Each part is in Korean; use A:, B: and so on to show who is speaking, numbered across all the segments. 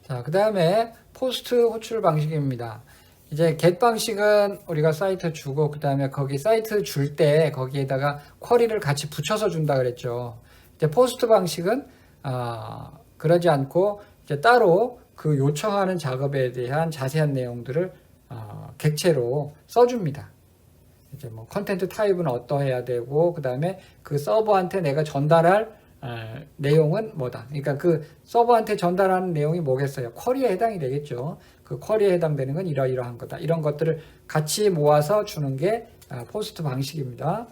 A: 자, 그 다음에 포스트 호출 방식입니다. 이제 get 방식은 우리가 사이트 주고 그 다음에 거기 사이트 줄 때 거기에다가 쿼리를 같이 붙여서 준다 그랬죠. 이제 포스트 방식은 그러지 않고 이제 따로 그 요청하는 작업에 대한 자세한 내용들을 객체로 써줍니다. 이제 뭐 컨텐트 타입은 어떠해야 되고 그 다음에 그 서버한테 내가 전달할 내용은 뭐다. 그러니까 그 서버한테 전달하는 내용이 뭐겠어요? 쿼리에 해당이 되겠죠. 그 쿼리에 해당되는 건 이러이러한 거다. 이런 것들을 같이 모아서 주는 게 포스트 방식입니다.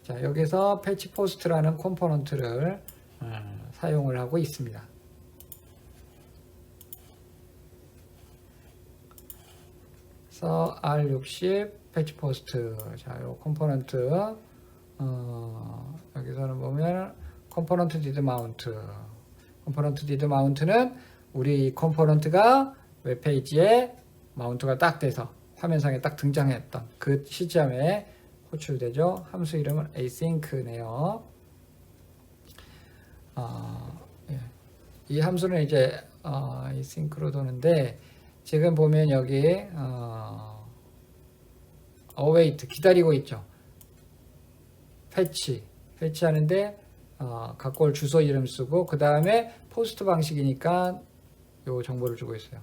A: 자, 여기서 패치 포스트라는 컴포넌트를 사용을 하고 있습니다. 그래서 R60 패치 포스트. 자, 요 컴포넌트 여기서는 보면 컴포넌트 디드 마운트. 컴포넌트 디드 마운트는 우리 컴포넌트가 웹페이지에 마운트가 딱 돼서 화면상에 딱 등장했던 그 시점에 호출되죠. 함수 이름은 async네요. 예. 이 함수는 이제 async로 도는데 지금 보면 여기 await 기다리고 있죠. 패치하는데 갖고 올 주소 이름 쓰고 그 다음에 포스트 방식이니까 요 정보를 주고 있어요.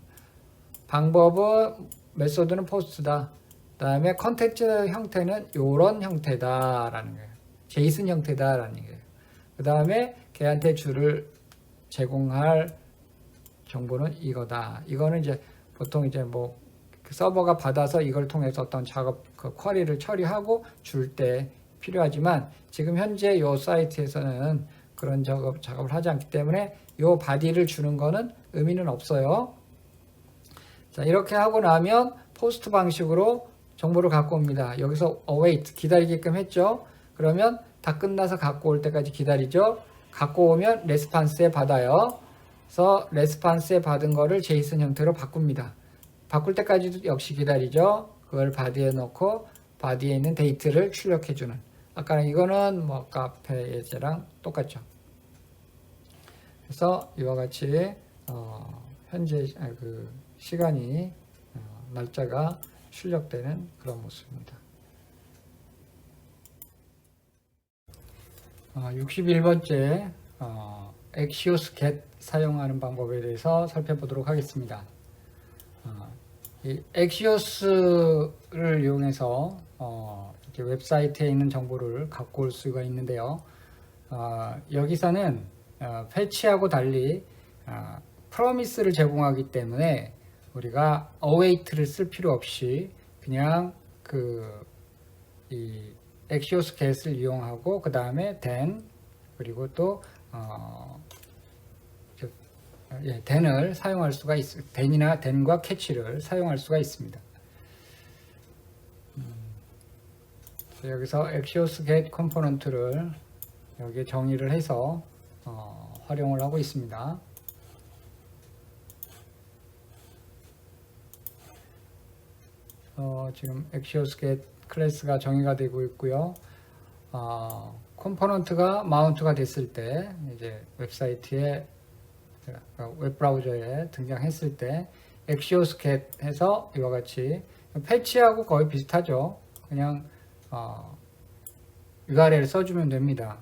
A: 방법은 메소드는 포스트다. 그 다음에 컨텐츠 형태는 요런 형태다라는 거예요. 제이슨 형태다라는 거예요. 그 다음에 걔한테 줄을 제공할 정보는 이거다. 이거는 이제 보통 이제 뭐 서버가 받아서 이걸 통해서 어떤 작업, 그 쿼리를 처리하고 줄 때 필요하지만 지금 현재 이 사이트에서는 그런 작업을 하지 않기 때문에 이 바디를 주는 거는 의미는 없어요. 자, 이렇게 하고 나면 포스트 방식으로 정보를 갖고 옵니다. 여기서 await 기다리게끔 했죠. 그러면 다 끝나서 갖고 올 때까지 기다리죠. 갖고 오면 레스판스에 받아요. 그래서 레스판스에 받은 거를 제이슨 형태로 바꿉니다. 바꿀 때까지도 역시 기다리죠. 그걸 바디에 넣고 바디에 있는 데이트를 출력해주는. 아까는 이거는 뭐 카페 예제랑 똑같죠. 그래서 이와 같이 현재 그 시간이 날짜가 출력되는 그런 모습입니다. 61번째 Axios get 사용하는 방법에 대해서 살펴보도록 하겠습니다. 이 Axios를 이용해서 이렇게 웹사이트에 있는 정보를 갖고 올 수가 있는데요. 여기서는 패치하고 달리 프로미스를 제공하기 때문에 우리가 await를 쓸 필요 없이 그냥 이 Axios get을 이용하고 그 다음에 then 그리고 또 then을 사용할 수가 있습니다. then이나 then과 catch를 사용할 수가 있습니다. 여기서 Axios get 컴포넌트를 여기에 정의를 해서 활용을 하고 있습니다. 지금 Axios get 클래스가 정의가 되고 있고요. 컴포넌트가 마운트가 됐을 때 이제 웹사이트에 웹브라우저에 등장했을 때 Axios get 해서 이와 같이 패치하고 거의 비슷하죠. 그냥 URL 써주면 됩니다.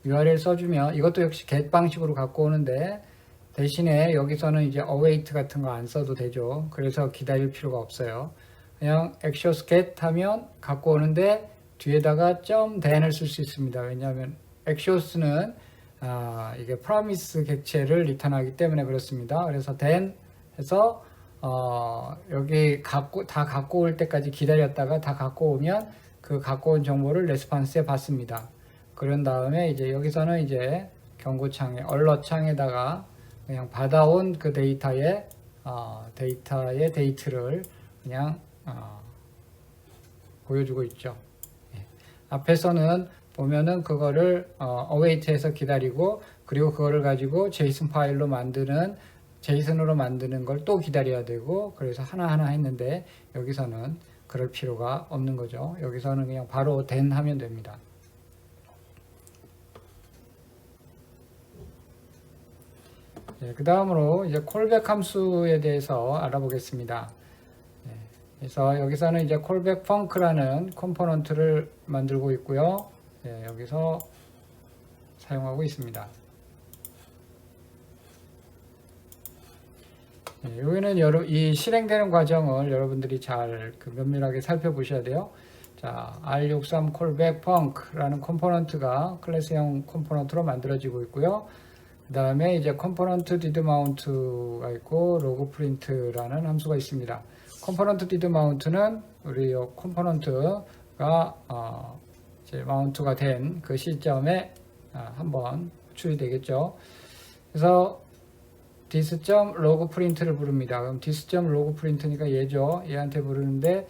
A: URL 써주면 이것도 역시 get 방식으로 갖고 오는데 대신에 여기서는 이제 await 같은 거 안 써도 되죠. 그래서 기다릴 필요가 없어요. 그냥 Axios get 하면 갖고 오는데 뒤에다가 .then을 쓸 수 있습니다. 왜냐하면 Axios는 이게 promise 객체를 리턴하기 때문에 그렇습니다. 그래서 then 해서 여기 다 갖고 올 때까지 기다렸다가 다 갖고 오면 그 갖고 온 정보를 레스판스에 받습니다. 그런 다음에 이제 여기서는 이제 경고창에 얼럿 창에다가 그냥 받아온 그 데이터의 데이트를 그냥 보여주고 있죠. 앞에서는 보면은 그거를 await해서 기다리고 그리고 그거를 가지고 제이슨 파일로 만드는 제이슨으로 만드는 걸 또 기다려야 되고 그래서 하나하나 했는데 여기서는 그럴 필요가 없는 거죠. 여기서는 그냥 바로 then 하면 됩니다. 그 다음으로 이제 콜백 함수에 대해서 알아보겠습니다. 그래서 여기서는 이제 콜백 펑크라는 컴포넌트를 만들고 있고요. 여기서 사용하고 있습니다. 여기는 이 실행되는 과정을 여러분들이 잘 면밀하게 살펴보셔야 돼요. 자, R63 콜백 펑크라는 컴포넌트가 클래스형 컴포넌트로 만들어지고 있고요. 그 다음에 이제 컴포넌트 did mount가 있고 로그 프린트라는 함수가 있습니다. 컴포넌트 did mount는 우리 이 컴포넌트가 이제 마운트가 된 그 시점에 한번 호출이 되겠죠. 그래서 this.logprint를 부릅니다. 그럼 this.logprint니까 얘죠. 얘한테 부르는데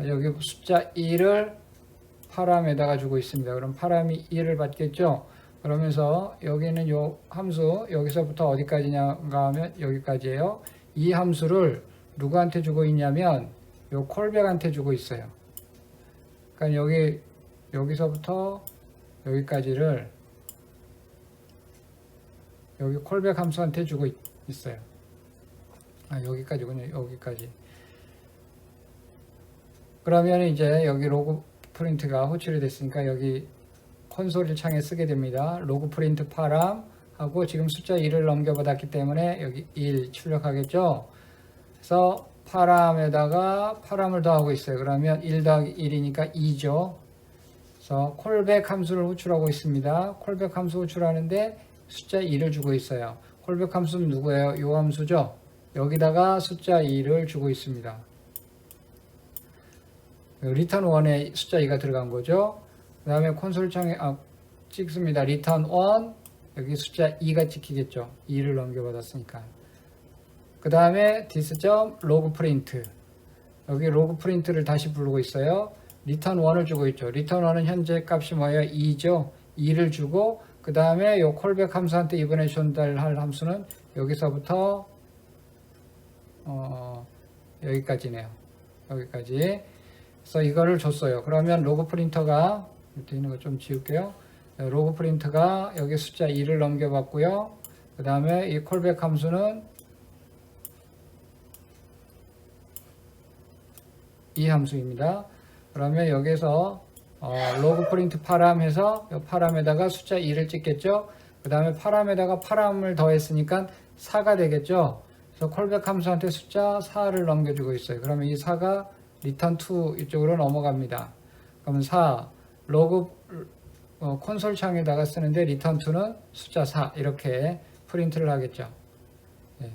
A: 여기 숫자 1을 파람에다가 주고 있습니다. 그럼 파람이 1을 받겠죠. 그러면서 여기는 요 함수 여기서부터 어디까지냐가 하면 여기까지예요. 이 함수를 누구한테 주고 있냐면 요 콜백한테 주고 있어요. 그러니까 여기서부터 여기까지를 여기 콜백 함수한테 주고 있어요. 여기까지군요. 여기까지. 그러면 이제 여기 로그 프린트가 호출이 됐으니까 여기 콘솔 창에 쓰게 됩니다. 로그 프린트 파람 하고 지금 숫자 1을 넘겨받았기 때문에 여기 1 출력하겠죠. 그래서 파람에다가 파람을 더하고 있어요. 그러면 1 더하기 1이니까 2죠. 그래서 콜백 함수를 호출하고 있습니다. 콜백 함수 호출하는데 숫자 2를 주고 있어요. 콜백 함수는 누구예요? 이 함수죠. 여기다가 숫자 2를 주고 있습니다. 리턴 1에 숫자 2가 들어간 거죠. 그 다음에 콘솔 창에 찍습니다. 리턴 1 여기 숫자 2가 찍히겠죠. 2를 넘겨받았으니까. 그 다음에 this.logprint 여기 로그프린트를 다시 부르고 있어요. 리턴 1을 주고 있죠. 리턴 1은 현재 값이 뭐예요? 2죠. 2를 주고 그 다음에 요 콜백 함수한테 이번에 전달할 함수는 여기서부터 여기까지네요. 여기까지. 그래서 이거를 줬어요. 그러면 로그 프린터가 밑에 있는 거 좀 지울게요. 로그 프린터가 여기 숫자 2를 넘겨봤고요. 그 다음에 이 콜백 함수는 이 함수입니다. 그러면 여기서 로그 프린트 파람 해서 이 파람에다가 숫자 2를 찍겠죠. 그 다음에 파람에다가 파람을 더했으니까 4가 되겠죠. 그래서 콜백 함수한테 숫자 4를 넘겨주고 있어요. 그러면 이 4가 return to 이쪽으로 넘어갑니다. 그러면 4 로그 콘솔 창에다가 쓰는데 return to는 숫자 4 이렇게 프린트를 하겠죠. 네.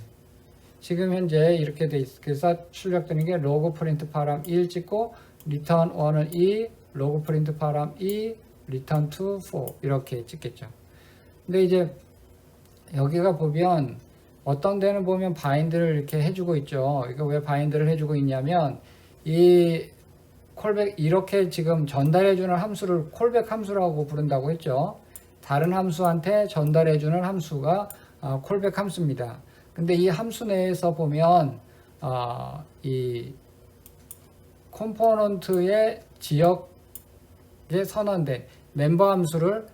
A: 지금 현재 이렇게 돼 있어서 출력되는 게 로그 프린트 파람 1 찍고 return 1은 2 로그 프린트 파람 2 return to 4 이렇게 찍겠죠. 근데 이제 여기가 보면 어떤 데는 보면 바인드를 이렇게 해주고 있죠. 이거 왜 바인드를 해주고 있냐면 이 콜백 이렇게 지금 전달해주는 함수를 콜백 함수라고 부른다고 했죠. 다른 함수한테 전달해주는 함수가 콜백 함수입니다. 근데 이 함수 내에서 보면 이 컴포넌트의 지역에 선언된 멤버 함수를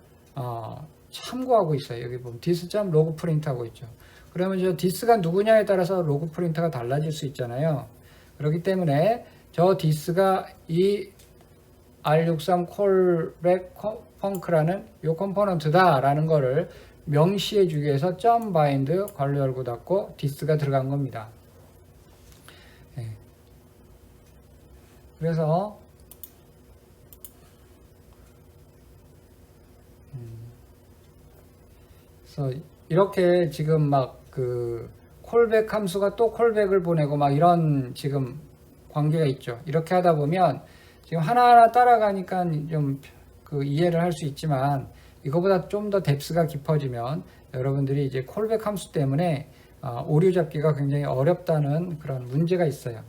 A: 참고하고 있어요. 여기 보면 this.logprint 하고 있죠. 그러면 저 this가 누구냐에 따라서 logprint가 달라질 수 있잖아요. 그렇기 때문에 저 this가 이 R63 콜백 펑크라는 요 컴포넌트다 라는 거를 명시해 주기 위해서 bind 괄호 열고 닫고 this가 들어간 겁니다. 네. 그래서 이렇게 지금 막 그 콜백 함수가 또 콜백을 보내고 막 이런 지금 관계가 있죠. 이렇게 하다 보면 지금 하나하나 따라가니까 좀 그 이해를 할 수 있지만 이거보다 좀 더 뎁스가 깊어지면 여러분들이 이제 콜백 함수 때문에 오류 잡기가 굉장히 어렵다는 그런 문제가 있어요.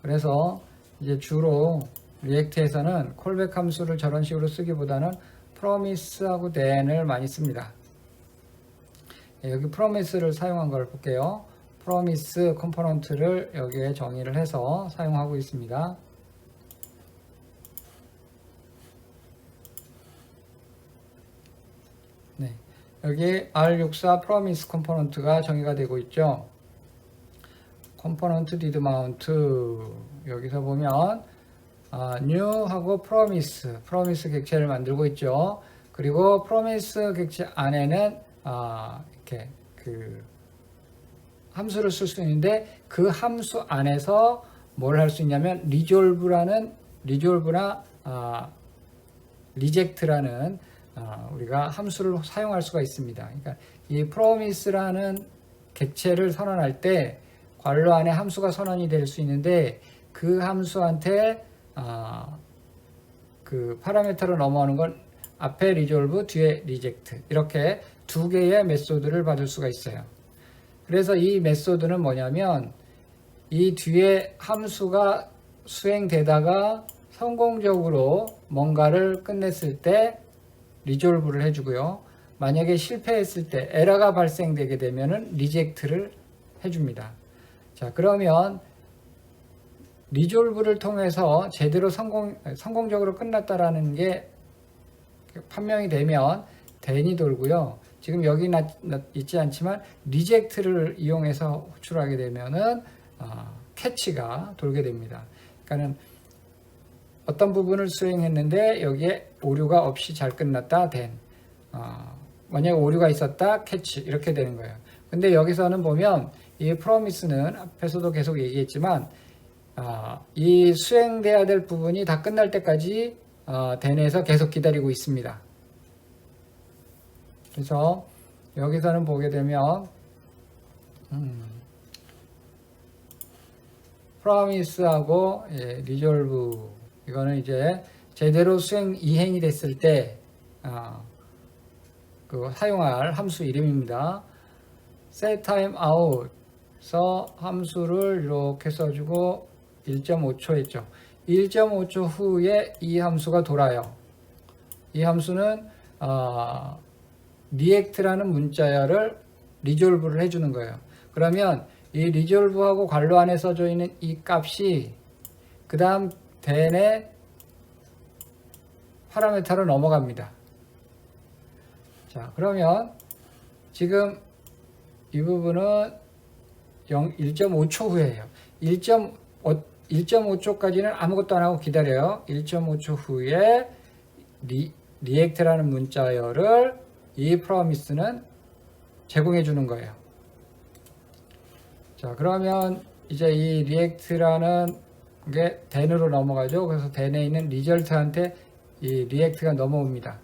A: 그래서 이제 주로 리액트에서는 콜백 함수를 저런 식으로 쓰기보다는 promise하고 then을 많이 씁니다. 여기 promise를 사용한 걸 볼게요. promise 컴포넌트를 여기에 정의를 해서 사용하고 있습니다. 네. 여기 R64 promise 컴포넌트가 정의가 되고 있죠. 컴포넌트 did mount 여기서 보면 new하고 promise 객체를 만들고 있죠. 그리고 promise 객체 안에는 이렇게 그 함수를 쓸 수 있는데 그 함수 안에서 뭘 할 수 있냐면 resolve나 reject라는 우리가 함수를 사용할 수가 있습니다. 그러니까 이 promise라는 객체를 선언할 때 괄호 안에 함수가 선언이 될 수 있는데 그 함수한테 그 파라미터로 넘어오는 건 앞에 resolve, 뒤에 reject 이렇게 두 개의 메소드를 받을 수가 있어요. 그래서 이 메소드는 뭐냐면 이 뒤에 함수가 수행되다가 성공적으로 뭔가를 끝냈을 때 resolve를 해주고요. 만약에 실패했을 때 에러가 발생되게 되면은 reject를 해줍니다. 자, 그러면 resolve를 통해서 제대로 성공적으로 끝났다라는 게 판명이 되면 then이 돌고요. 지금 여기 있지 않지만 reject를 이용해서 호출하게 되면은 catch가 돌게 됩니다. 그러니까는 어떤 부분을 수행했는데 여기에 오류가 없이 잘 끝났다 then 만약에 오류가 있었다 catch 이렇게 되는 거예요. 근데 여기서는 보면 이 promise는 앞에서도 계속 얘기했지만 이 수행돼야 될 부분이 다 끝날 때까지 then에서 계속 기다리고 있습니다. 그래서 여기서는 보게 되면 promise하고 resolve 이거는 이제 제대로 이행이 됐을 때 그 사용할 함수 이름입니다. set time out서 함수를 이렇게 써주고 1.5초 했죠. 1.5초 후에 이 함수가 돌아요. 이 함수는 react라는 문자열을 resolve를 해주는 거예요. 그러면 이 resolve하고 괄호 안에 써져 있는 이 값이 그 다음 then의 파라미터로 넘어갑니다. 자, 그러면 지금 이 부분은 1.5초 후에요. 1.5초까지는 아무것도 안 하고 기다려요. 1.5초 후에 react라는 문자열을 이 promise는 제공해 주는 거예요. 자, 그러면 이제 이 react라는 게 then으로 넘어가죠. 그래서 then에 있는 result한테 이 react가 넘어옵니다.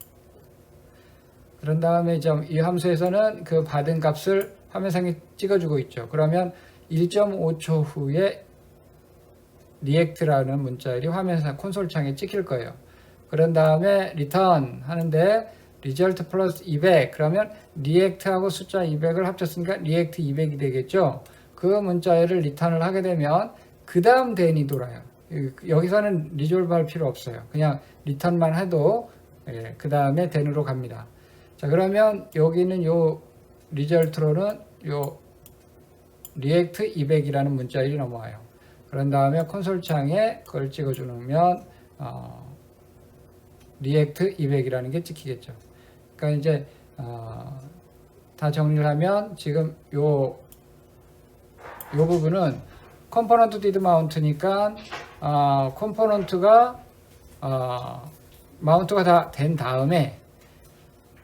A: 그런 다음에 이 함수에서는 그 받은 값을 화면상에 찍어주고 있죠. 그러면 1.5초 후에 react라는 문자열이 화면상 콘솔창에 찍힐 거예요. 그런 다음에 return 하는데 result 플러스 200 그러면 react하고 숫자 200을 합쳤으니까 react 200이 되겠죠. 그 문자열을 return을 하게 되면 그 다음 then이 돌아요. 여기서는 resolve 할 필요 없어요. 그냥 return만 해도 그 다음에 then으로 갑니다. 자, 그러면 여기는 요 result로는 요 react 200이라는 문자열이 넘어와요. 그런 다음에 콘솔 창에 그걸 찍어주면 react 200이라는 게 찍히겠죠. 그러니까 이제 다 정리를 하면 지금 요 부분은 컴포넌트 did mount니까 컴포넌트가 마운트가 다 된 다음에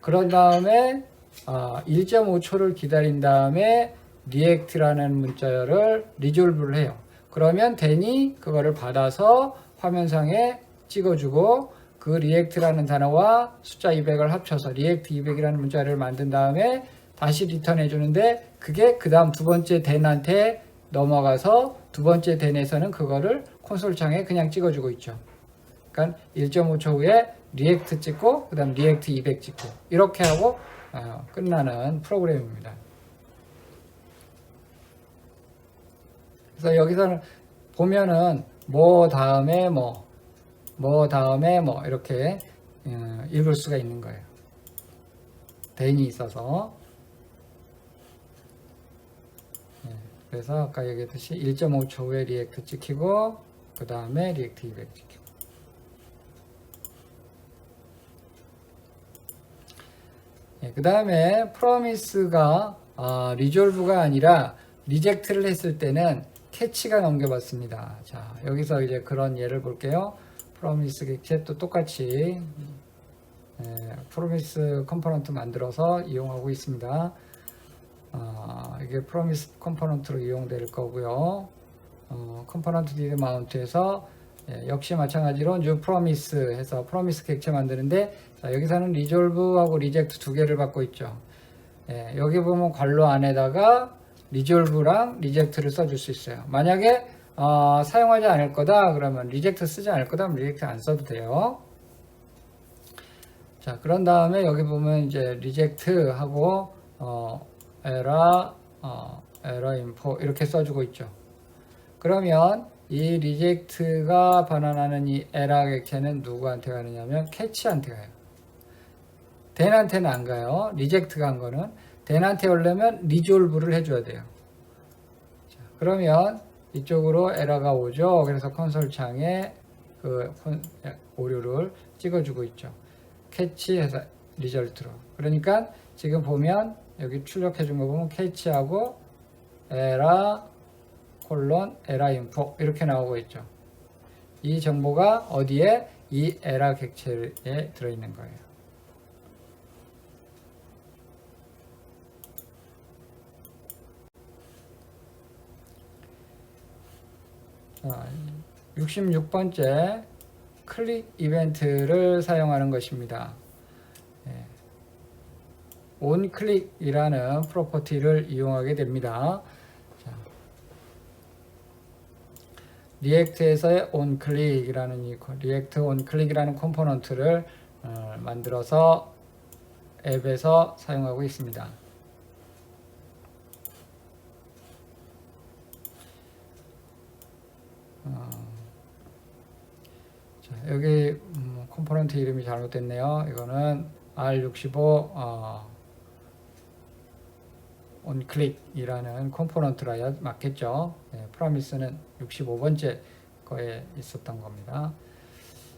A: 그런 다음에 1.5초를 기다린 다음에 react라는 문자열을 resolve를 해요. 그러면 then이 그거를 받아서 화면상에 찍어주고 그 react라는 단어와 숫자 200을 합쳐서 react 200이라는 문자열을 만든 다음에 다시 리턴 해주는데 그게 그 다음 두 번째 then한테 넘어가서 두 번째 then에서는 그거를 콘솔 창에 그냥 찍어주고 있죠. 그러니까 1.5초 후에 react 찍고 그 다음 react 200 찍고 이렇게 하고 끝나는 프로그램입니다. 그래서 여기서는 보면은 뭐 다음에 뭐 다음에 뭐 이렇게 읽을 수가 있는 거예요. then이 있어서. 그래서 아까 얘기했듯이 1.5초 후에 react 찍히고 그 다음에 react 200 찍히고. 그 다음에 프로미스가 리졸브가 아니라 리젝트를 했을 때는 캐치가 넘겨봤습니다. 자, 여기서 이제 그런 예를 볼게요. 프로미스 객체 또 똑같이 프로미스 컴포넌트 만들어서 이용하고 있습니다. 이게 프로미스 컴포넌트로 이용될 거고요. 컴포넌트 디드 마운트에서 역시 마찬가지로 new promise 해서 프로미스 객체 만드는데, 자, 여기서는 리졸브하고 리젝트 두 개를 받고 있죠. 여기 보면 괄호 안에다가 리졸브랑 리젝트를 써줄 수 있어요. 만약에 사용하지 않을 거다 그러면 리젝트 쓰지 않을 거다 그러면 리젝트 안 써도 돼요. 자, 그런 다음에 여기 보면 이제 리젝트 하고 에러 인포 이렇게 써주고 있죠. 그러면 이 리젝트가 반환하는 이 에러 객체는 누구한테 가느냐면 캐치한테 가요. 댄한테는 안 가요. 리젝트가 한 거는 댄한테 오려면 리졸브를 해줘야 돼요. 자, 그러면 이쪽으로 에러가 오죠. 그래서 콘솔 창에 그 오류를 찍어주고 있죠. 캐치해서 리절트로. 그러니까 지금 보면 여기 출력해 준 거 보면 캐치하고 에러 콜론 에러 인포 이렇게 나오고 있죠. 이 정보가 어디에? 이 에러 객체에 들어있는 거예요. 66번째 클릭 이벤트를 사용하는 것입니다. onClick이라는 프로퍼티를 이용하게 됩니다. 리액트에서의 onClick이라는 리액트 onClick이라는 컴포넌트를 만들어서 앱에서 사용하고 있습니다. 자, 여기 컴포넌트 이름이 잘못됐네요. 이거는 R65 onClick이라는 컴포넌트라야 맞겠죠. 프로미스는 65번째 거에 있었던 겁니다.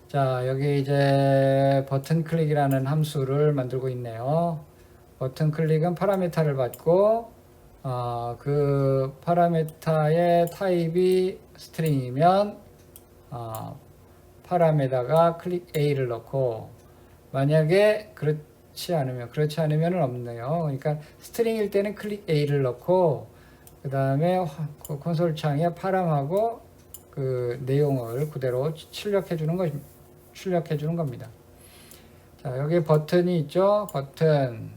A: 자, 여기 이제 버튼 클릭이라는 함수를 만들고 있네요. 버튼 클릭은 파라미터를 받고 그 파라미터의 타입이 스트링이면 파람에다가 클릭 A를 넣고, 만약에 그렇지 않으면 없네요. 그러니까 스트링일 때는 클릭 A를 넣고 그 다음에 콘솔 창에 파람하고 그 내용을 그대로 출력해 주는 겁니다. 자, 여기 버튼이 있죠. 버튼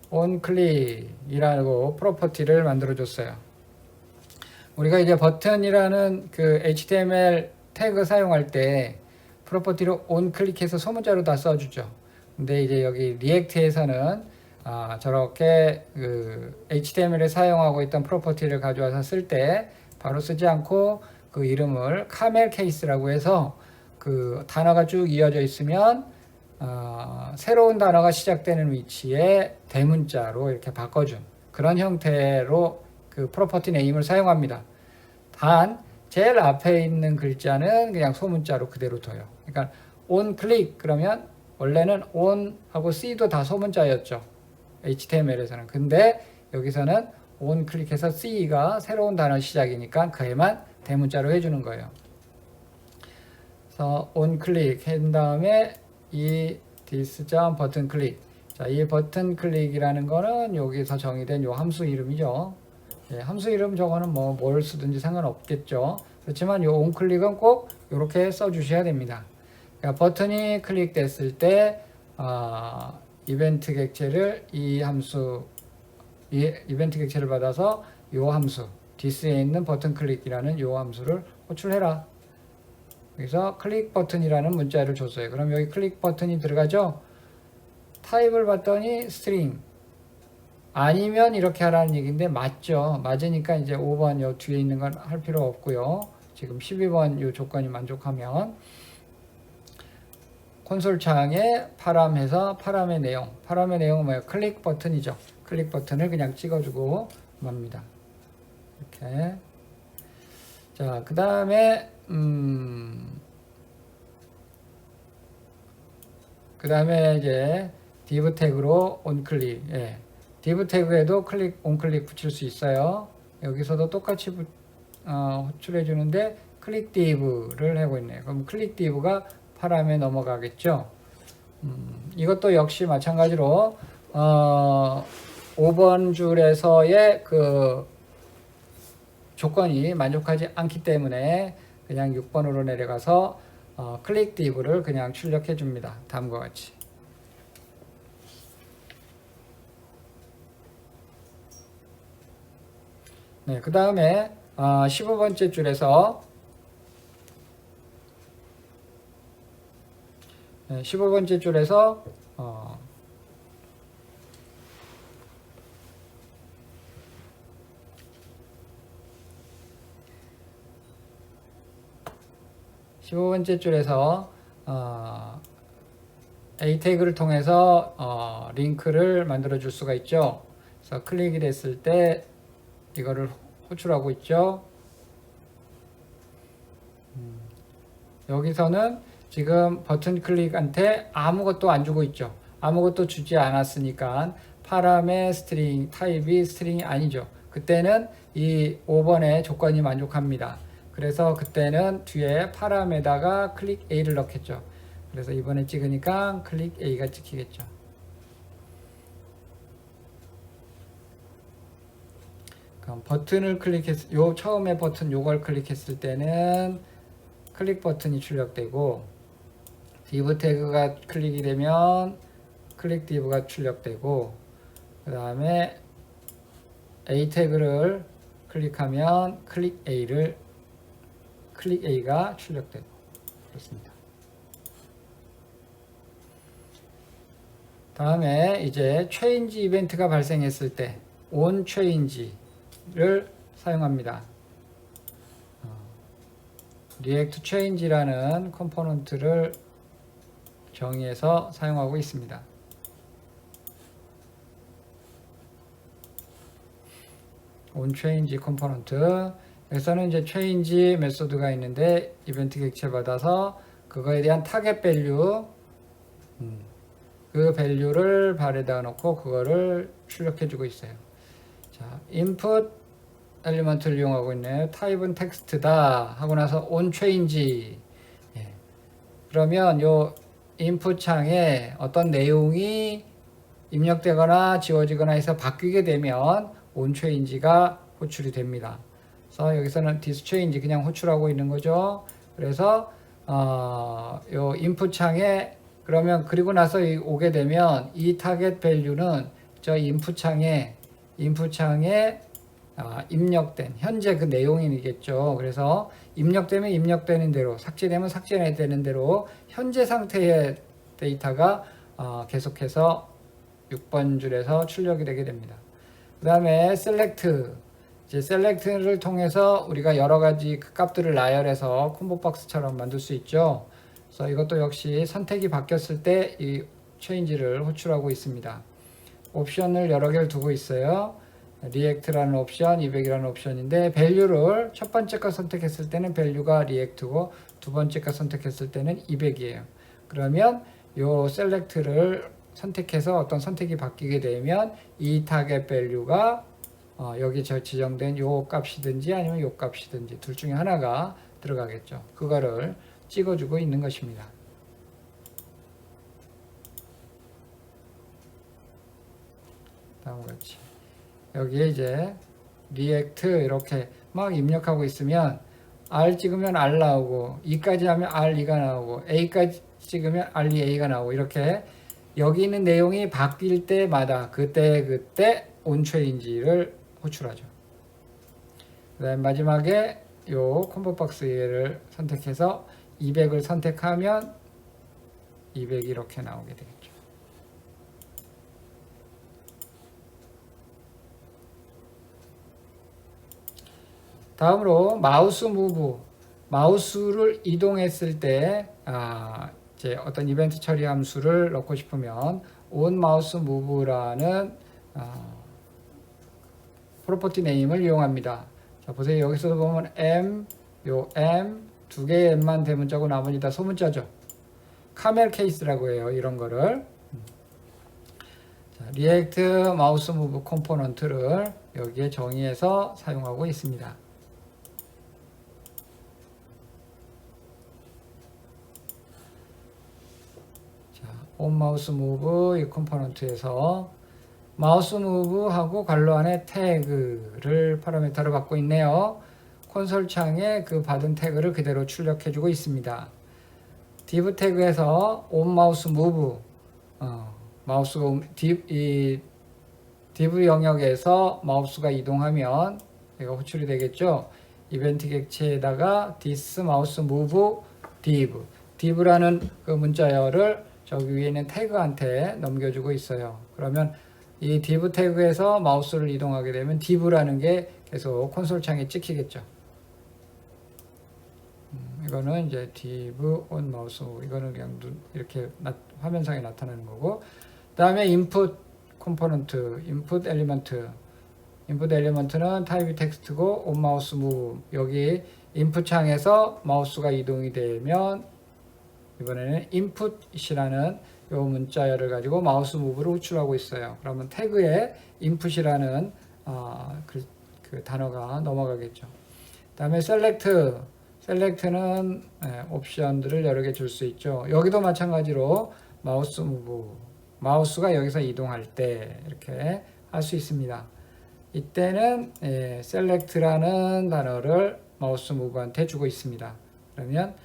A: onClick이라고 프로퍼티를 만들어 줬어요. 우리가 이제 버튼이라는 그 HTML 태그 사용할 때 프로퍼티로 onClick해서 소문자로 다 써주죠. 근데 이제 여기 리액트에서는 저렇게 그 HTML에 사용하고 있던 프로퍼티를 가져와서 쓸 때 바로 쓰지 않고 그 이름을 카멜 케이스라고 해서 그 단어가 쭉 이어져 있으면 새로운 단어가 시작되는 위치에 대문자로 이렇게 바꿔준 그런 형태로 그 프로퍼티 네임을 사용합니다. 단 제일 앞에 있는 글자는 그냥 소문자로 그대로 둬요. 그러니까 onClick 그러면 원래는 on하고 c도 다 소문자였죠. HTML에서는. 근데 여기서는 onClick해서 c가 새로운 단어 시작이니까 그에만 대문자로 해주는 거예요. 그래서 onClick 한 다음에 이 this.button click. 자, 이 버튼 클릭이라는 거는 여기서 정의된 요 함수 이름이죠. 함수 이름 저거는 뭐 뭘 쓰든지 상관없겠죠. 그렇지만 요 onClick은 꼭 이렇게 써주셔야 됩니다. 그러니까 버튼이 클릭됐을 때 이벤트 객체를 이벤트 객체를 받아서 요 함수 this에 있는 버튼 클릭이라는 요 함수를 호출해라. 여기서 클릭 버튼이라는 문자를 줬어요. 그럼 여기 클릭 버튼이 들어가죠. 타입을 봤더니 스트링 아니면 이렇게 하라는 얘기인데 맞죠. 맞으니까 이제 5번 요 뒤에 있는 건 할 필요 없고요. 지금 12번 요 조건이 만족하면 콘솔 창에 파람해서 파람의 내용은 뭐예요? 클릭 버튼이죠. 클릭 버튼을 그냥 찍어주고 맙니다. 이렇게. 자, 그 다음에 이제 div 태그로 onClick. 예. div 태그에도 클릭, onClick 붙일 수 있어요. 여기서도 똑같이 호출해 주는데 클릭 div를 하고 있네요. 그럼 클릭 div가 파람에 넘어가겠죠. 이것도 역시 마찬가지로 5번 줄에서의 그 조건이 만족하지 않기 때문에 그냥 6번으로 내려가서 클릭 div를 그냥 출력해 줍니다. 다음과 같이. 네, 그 다음에 15번째 줄에서 15번째 줄에서 15번째 줄에서 A 태그를 통해서 링크를 만들어 줄 수가 있죠. 그래서 클릭이 됐을 때 이거를 호출하고 있죠. 여기서는 지금 버튼 클릭한테 아무것도 안 주고 있죠. 아무것도 주지 않았으니까 파람의 스트링 타입이 스트링이 아니죠. 그때는 이 5번의 조건이 만족합니다. 그래서 그때는 뒤에 파람에다가 클릭 A를 넣겠죠. 그래서 이번에 찍으니까 클릭 A가 찍히겠죠. 그럼 버튼을 클릭했, 처음에 버튼 요걸 클릭했을 때는 클릭 버튼이 출력되고, div 태그가 클릭이 되면 클릭 div가 출력되고, 그 다음에 A 태그를 클릭하면 클릭 A가 출력되고, 그렇습니다. 다음에 이제 change 이벤트가 발생했을 때 on change를 사용합니다. react change라는 컴포넌트를 정의해서 사용하고 있습니다. on change 컴포넌트, 여기서는 이제 change 메소드가 있는데 이벤트 객체 받아서 그거에 대한 타겟 밸류, 그 밸류를 발에다 놓고 그거를 출력해 주고 있어요. 자, input 엘리먼트를 이용하고 있네요. 타입은 텍스트다 하고 나서 on change. 예. 그러면 요 input 창에 어떤 내용이 입력되거나 지워지거나 해서 바뀌게 되면 on change가 호출이 됩니다. 그래서 여기서는 this change 그냥 호출하고 있는 거죠. 그래서 요 input 창에 그러면 그리고 나서 오게 되면 이 타겟 밸류는 저 input 창에 입력된 현재 그 내용이겠죠. 그래서 입력되면 입력되는 대로, 삭제되면 삭제되는 대로 현재 상태의 데이터가 계속해서 6번 줄에서 출력이 되게 됩니다. 그 다음에 select, 이제 select를 통해서 우리가 여러 가지 그 값들을 나열해서 콤보 박스처럼 만들 수 있죠. 그래서 이것도 역시 선택이 바뀌었을 때 이 change를 호출하고 있습니다. 옵션을 여러 개를 두고 있어요. 리액트라는 옵션, 200이라는 옵션인데 밸류를 첫 번째 거 선택했을 때는 밸류가 리액트고 두 번째 거 선택했을 때는 200이에요. 그러면 요 셀렉트를 선택해서 어떤 선택이 바뀌게 되면 이 타겟 밸류가 여기 저 지정된 요 값이든지 아니면 요 값이든지 둘 중에 하나가 들어가겠죠. 그거를 찍어주고 있는 것입니다. 다음과 같이 여기에 이제 리액트 이렇게 막 입력하고 있으면 R 찍으면 R 나오고 E까지 하면 R2가 나오고 A까지 찍으면 R2A가 나오고 이렇게 여기 있는 내용이 바뀔 때마다 그때 on change를 호출하죠. 그 다음에 마지막에 요 콤보 박스를 선택해서 200을 선택하면 200이 이렇게 나오게 되겠죠. 다음으로 마우스 무브, 마우스를 이동했을 때 이제 어떤 이벤트 처리 함수를 넣고 싶으면 on mouse move라는 프로퍼티 네임을 이용합니다. 자, 보세요. 여기서 보면 M 두 개의 M만 대문자고 나머지 다 소문자죠. 카멜 케이스라고 해요. 이런 거를. 리액트 마우스 무브 컴포넌트를 여기에 정의해서 사용하고 있습니다. 온 마우스 무브 이 컴포넌트에서 마우스 무브하고 괄호 안에 태그를 파라미터로 받고 있네요. 콘솔 창에 그 받은 태그를 그대로 출력해주고 있습니다. div 태그에서 온 마우스 무브 마우스가 이 div 영역에서 마우스가 이동하면 얘가 호출이 되겠죠. 이벤트 객체에다가 this mouse move div라는 그 문자열을 저기 위에 있는 태그한테 넘겨주고 있어요. 그러면 이 div 태그에서 마우스를 이동하게 되면 div라는 게 계속 콘솔 창에 찍히겠죠. 이거는 이제 div on mouse, 이거는 그냥 이렇게 화면상에 나타나는 거고, 그 다음에 input 컴포넌트, input 엘리먼트는 타입이 텍스트고 on mouse move, 여기 input 창에서 마우스가 이동이 되면 이번에는 input이라는 요 문자열을 가지고 마우스 무브를 호출하고 있어요. 그러면 태그에 input이라는 그 단어가 넘어가겠죠. 그 다음에 select는 옵션들을 여러 개 줄 수 있죠. 여기도 마찬가지로 마우스 무브, 마우스가 여기서 이동할 때 이렇게 할 수 있습니다. 이때는 select라는 단어를 마우스 무브한테 주고 있습니다. 그러면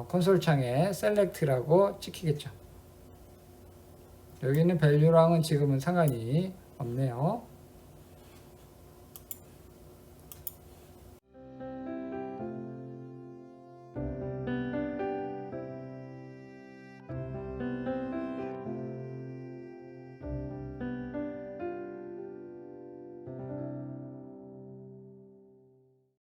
A: 콘솔 창에 select라고 찍히겠죠. 여기 있는 value랑은 지금은 상관이 없네요.